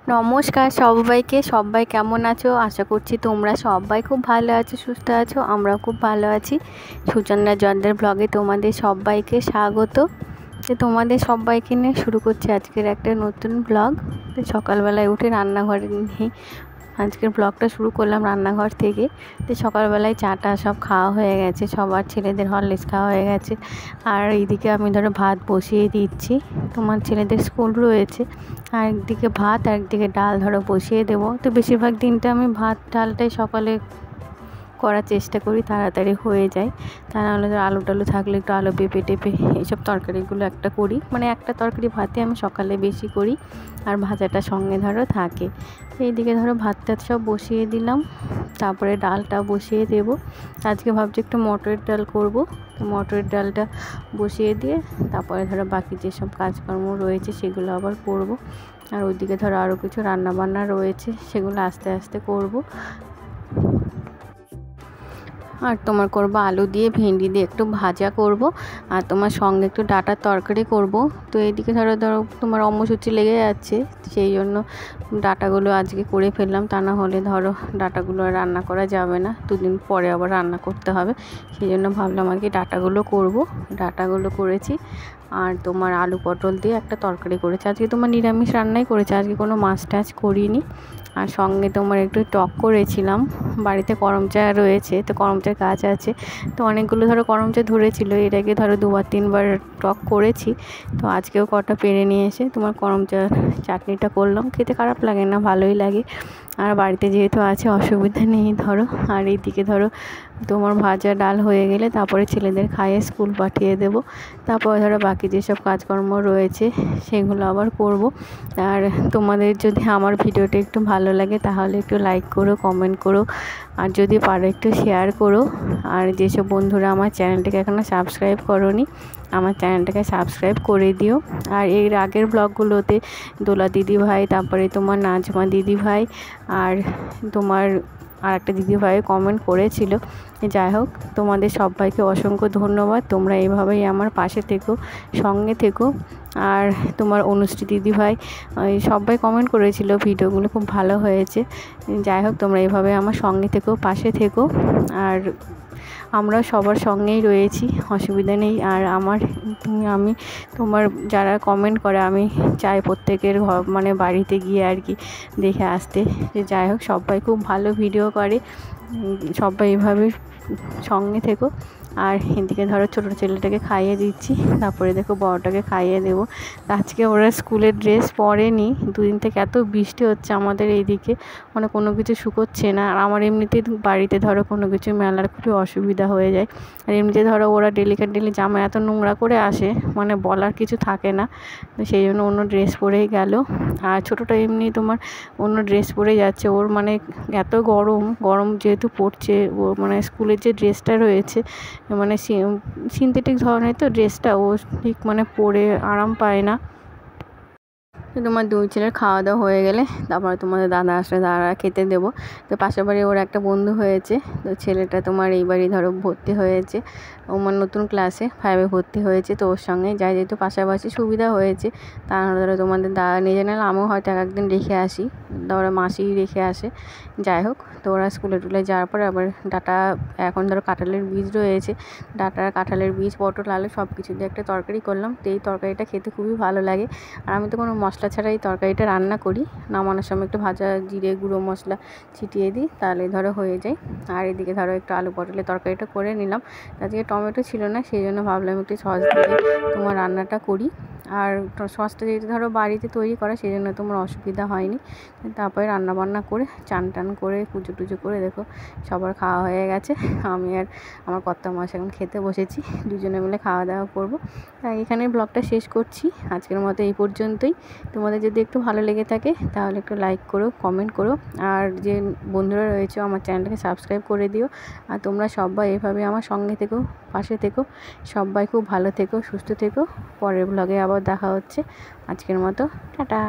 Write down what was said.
নমস্কার সবাইকে, সবাই কেমন আছো? আশা করছি তোমরা সবাই খুব ভালো আছো, সুস্থ আছো। আমরাও খুব ভালো আছি। সুচন্দ্রা জলদের ব্লগে তোমাদের সবাইকে স্বাগত। তো তোমাদের সবাইকে নিয়ে শুরু করছি আজকের একটা নতুন ব্লগ। তো সকালবেলায় উঠে রান্নাঘরে নিয়ে আজকের ব্লগটা শুরু করলাম রান্নাঘর থেকে। তো সকালবেলায় চাটা সব খাওয়া হয়ে গেছে, সবার ছেলেদের হরলিক্স খাওয়া হয়ে গেছে। আর এইদিকে আমি ধরো ভাত বসিয়ে দিচ্ছি, তোমার ছেলেদের স্কুল রয়েছে। আর একদিকে ভাত আর একদিকে ডাল ধরো বসিয়ে দেবো। তো বেশিরভাগ দিনটা আমি ভাত ডালটাই সকালে করার চেষ্টা করি, তাড়াতাড়ি হয়ে যায়। তা নাহলে ধরো আলু টালু থাকলে একটু আলু পেঁপে টেপে এইসব তরকারিগুলো একটা করি, মানে একটা তরকারি ভাতে আমি সকালে বেশি করি, আর ভাজাটা সঙ্গে ধরো থাকে। এইদিকে ধরো ভাতটা সব বসিয়ে দিলাম, তারপরে ডালটা বসিয়ে দেবো। আজকে ভাবছি একটু মটরের ডাল করব। তো মটরের ডালটা বসিয়ে দিয়ে তারপরে ধরো বাকি যেসব কাজকর্ম রয়েছে সেগুলো আবার করব। আর ওইদিকে ধরো আরও কিছু রান্না বান্না রয়েছে, সেগুলো আস্তে আস্তে করব। আর তোমার করব আলু দিয়ে ভেন্ডি দিয়ে একটু ভাজা করব, আর তোমার সঙ্গে একটু ডাঁটার তরকারি করব। তো এইদিকে ধরো তোমার অম্মসূচি লেগে যাচ্ছে, সেই জন্য ডাঁটাগুলো আজকে করে ফেললাম। তা না হলে ধরো ডাঁটাগুলো আর রান্না করা যাবে না, দুদিন পরে আবার রান্না করতে হবে। সেই জন্য ভাবলাম আর কি ডাঁটাগুলো করব। ডাঁটাগুলো করেছি। আর তোমার আলু পটল দিয়ে একটা তরকারি করেছি। আজকে তোমার নিরামিষ রান্নাই করেছে, আজকে কোনো মাছ টাছ করিনি। আর সঙ্গে তোমার একটু টক করেছিলাম, বাড়িতে করম চা রয়েছে, তো করম চার গাছ আছে। তো অনেকগুলো ধরো করম চা ধরেছিল, এর আগে ধরো 2-3বার টক করেছি। তো আজকেও কটা পেরে নিয়ে এসে তোমার করম চা চাটনিটা করলাম। খেতে খারাপ লাগে না, ভালোই লাগে। আর বাড়িতে যেহেতু আছে অসুবিধা নেই ধরো। আর এইদিকে ধরো তোমার ভাজা ডাল হয়ে গেলে তারপরে ছেলেদের খাইয়ে স্কুল পাঠিয়ে দেব। তারপরে ধরো বাকি যেসব কাজকর্ম রয়েছে সেগুলো আবার করব। আর তোমাদের যদি আমার ভিডিওটা একটু ভালো লাগে তাহলে একটু লাইক করো, কমেন্ট করো, আর যদি পারো একটু শেয়ার করো। আর যেসব বন্ধুরা আমার চ্যানেলটাকে এখনও সাবস্ক্রাইব করোনি, আমার চ্যানেলটাকে সাবস্ক্রাইব করে দিও। আর এর আগের ব্লগগুলোতে দোলা দিদিভাই, তারপরে তোমার নাজমা দিদিভাই, আর তোমার আর একটা দিদিভাই কমেন্ট করেছিল। যাই হোক, তোমাদের সবাইকে অসংখ্য ধন্যবাদ। তোমরা এইভাবেই আমার পাশে থেকো, সঙ্গে থেকো। আর তোমার অনুশ্রী দিদিভাই সবাই কমেন্ট করেছিল, ভিডিওগুলো খুব ভালো হয়েছে। যাই হোক, তোমরা এইভাবে আমার সঙ্গে থেকো, পাশে থেকো। আর আমরা সবার সঙ্গেই রয়েছি, অসুবিধা নেই। আর আমি তোমার যারা কমেন্ট করে আমি চাই প্রত্যেকের মানে বাড়িতে গিয়ে আর কি দেখে আসতে। যাই হোক, সবাই খুব ভালো ভিডিও করে, সবাই এইভাবে সঙ্গে থেকো। আর এদিকে ধরো ছোটো ছেলেটাকে খাইয়ে দিচ্ছি, তারপরে দেখো বড়টাকে খাইয়ে দেবো। আজকে ওরা স্কুলের ড্রেস পরেনি, দুদিন থেকে এত বৃষ্টি হচ্ছে আমাদের এইদিকে, মানে কোনো কিছু শুকোচ্ছে না। আর আমার এমনিতেই বাড়িতে ধরো কোনো কিছু মেলার খুবই অসুবিধা হয়ে যায়। আর এমনিতে ধরো ওরা ডেলি জামা এত নোংরা করে আসে, মানে বলার কিছু থাকে না। তো সেই জন্য অন্য ড্রেস পরেই গেল। আর ছোটোটা এমনি তোমার অন্য ড্রেস পরে যাচ্ছে, ওর মানে এত গরম যেহেতু পড়ছে, ও মানে স্কুলের যে ড্রেসটা রয়েছে মানে সিনথেটিক ধরনের তো ড্রেসটা, ও ঠিক মানে পরে আরাম পায় না। তো তোমার দুই ছেলের খাওয়া দাওয়া হয়ে গেলে তারপরে তোমাদের দাদা আসলে দাদা খেতে দেবো। তো পাশের বাড়ি ওর একটা বন্ধু হয়েছে, তো ছেলেটা তোমার এইবারই ধরো ভর্তি হয়েছে, ও মানে নতুন ক্লাসে 5-এ ভর্তি হয়েছে। তো ওর সঙ্গে যাই, যেহেতু পাশাপাশি সুবিধা হয়েছে, তা ধরো তোমাদের দাদা নিয়ে নিলে আমিও হয়তো একদিন রেখে আসি, ধরো মাসি রেখে আসে। যাই হোক, তো ওরা স্কুলে টুলে যাওয়ার পরে আবার ডাঁটা, এখন ধরো কাঁঠালের বীজ রয়েছে, ডাঁটা কাঁঠালের বীজ পটল আলু সব কিছু দিয়ে একটা তরকারি করলাম। তো এই তরকারিটা খেতে খুবই ভালো লাগে। আর আমি তো কোনো মশলা ছাড়া এই তরকারিটা রান্না করি, নামানোর সময় একটু ভাজা জিরে গুঁড়ো মশলা ছিটিয়ে দিই, তাহলে ধরো হয়ে যায়। আর এদিকে ধরো একটু আলু পটলের তরকারিটা করে নিলাম। আজকে টমেটো ছিল না, সেই জন্য ভাবলাম একটু সস দিয়ে তোমার রান্নাটা করি। আর সসটা যেহেতু ধরো বাড়িতে তৈরি করা, সেই জন্য তোমার অসুবিধা হয়নি। তারপরে রান্নাবান্না করে চান টান করে পুজো টুজো করে দেখো সবার খাওয়া হয়ে গেছে। আমি আর আমার কর্তামশাই এখন খেতে বসেছি, দুজনে মিলে খাওয়া দাওয়া করবো। তাই এখানে ব্লগটা শেষ করছি, আজকের মতো এই পর্যন্তই। তোমাদের যদি একটু ভালো লেগে থাকে তাহলে একটু লাইক করো, কমেন্ট করো, আর যে বন্ধুরা রয়েছে আমার চ্যানেলটাকে সাবস্ক্রাইব করে দিও। আর তোমরা সবাই এভাবে আমার সঙ্গে থেকো, পাশে থেকো। সবাই খুব ভালো থেকো, সুস্থ থেকো। পরের ব্লগে আবার দেখা হচ্ছে। আজকের মতো টাটা।